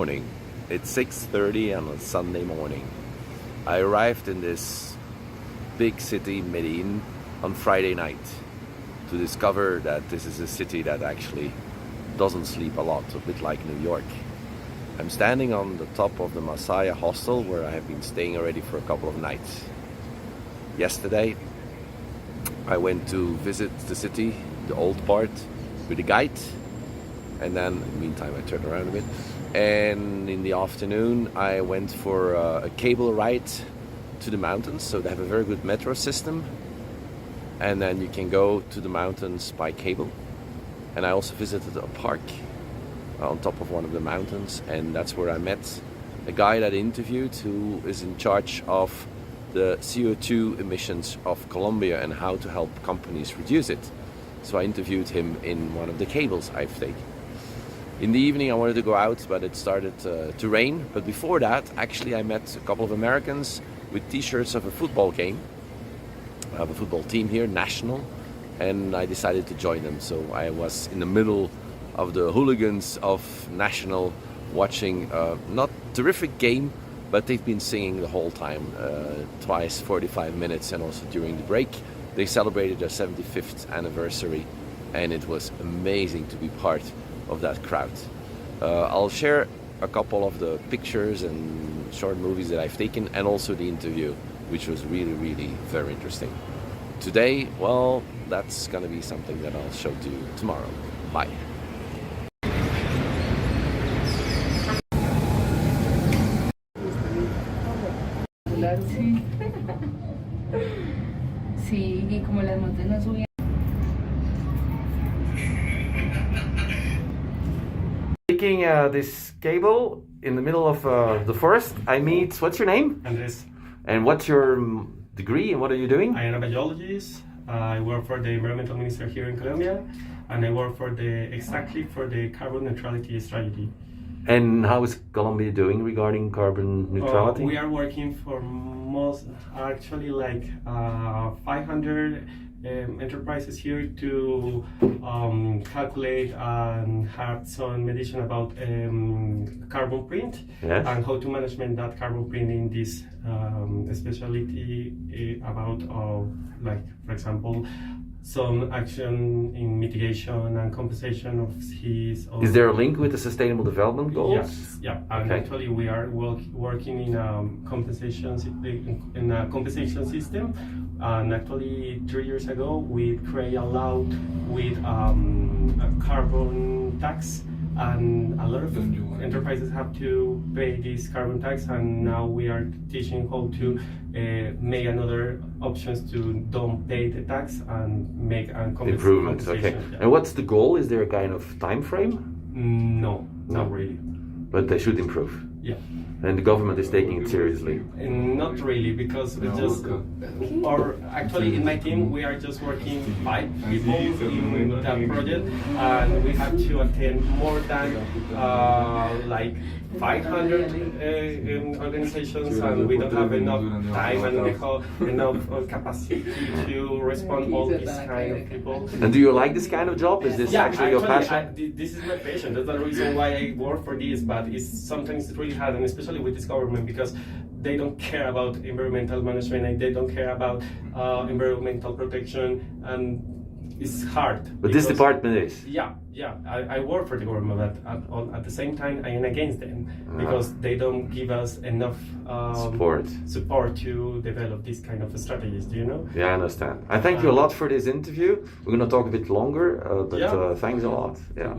morning. It's 6:30 on a Sunday morning. I arrived in this big city, Medellin, on Friday night to discover that this is a city that actually doesn't sleep a lot, a bit like New York. I'm standing on the top of the Masaya hostel where I have been staying already for a couple of nights. Yesterday I went to visit the city, the old part, with a guide, and then in the meantime I turned around a bit, and in the afternoon I went for a cable ride to the mountains. So they have a very good metro system, and then you can go to the mountains by cable. And I also visited a park on top of one of the mountains, and that's where I met a guy that I interviewed who is in charge of the CO2 emissions of Colombia and how to help companies reduce it. So I interviewed him in one of the cables I've taken. In the evening I wanted to go out, but it started to rain. But before that, actually I met a couple of Americans with t-shirts of a football game. I have a football team here, national, and I decided to join them. So I was in the middle of the hooligans of national, watching not terrific game, but they've been singing the whole time, twice 45 minutes, and also during the break. They celebrated their 75th anniversary, and it was amazing to be part of that crowd. I'll share a couple of the pictures and short movies that I've taken, and also the interview, which was really very interesting. Today, well, that's gonna be something that I'll show to you tomorrow. Bye. Sí. Sí, y como las montañas subían. Taking this cable in the middle of the forest, I meet, what's your name? Andres. And what's your degree and what are you doing? I am a biologist. I work for the environmental minister here in Colombia, and I work for the carbon neutrality strategy. And how is Colombia doing regarding carbon neutrality? We are working for actually 500 enterprises here to calculate and have some mediation about carbon print. Yes. And how to management that carbon print in this specialty about for example, some action in mitigation and compensation of his. Is there a link with the Sustainable Development Goals? Yes, yeah. And Okay. actually, we are working in a compensation system. And actually, 3 years ago, we created a law with a carbon tax, and a lot of enterprises have to pay this carbon tax. And now we are teaching how to make another options to don't pay the tax and make Improvements. Okay. Yeah. And what's the goal? Is there a kind of time frame? No, not really. But they should improve. Yeah. And the government is taking it seriously. And not really, because we just, or actually in my team, we are just working 5 people in that project, and we have to attend more than 500 organizations, and we don't have enough time and enough capacity to respond all these kind of people. And do you like this kind of job? Is this actually your passion? This is my passion. That's the reason why I work for this. But it's sometimes really hard, and especially with this government, because they don't care about environmental management and they don't care about environmental protection, and it's hard. But this department is? Yeah. I work for the government, but at the same time I am against them because they don't give us enough support to develop this kind of strategies. Do you know? Yeah, I understand. I thank you a lot for this interview. We're going to talk a bit longer, but thanks a lot. Yeah.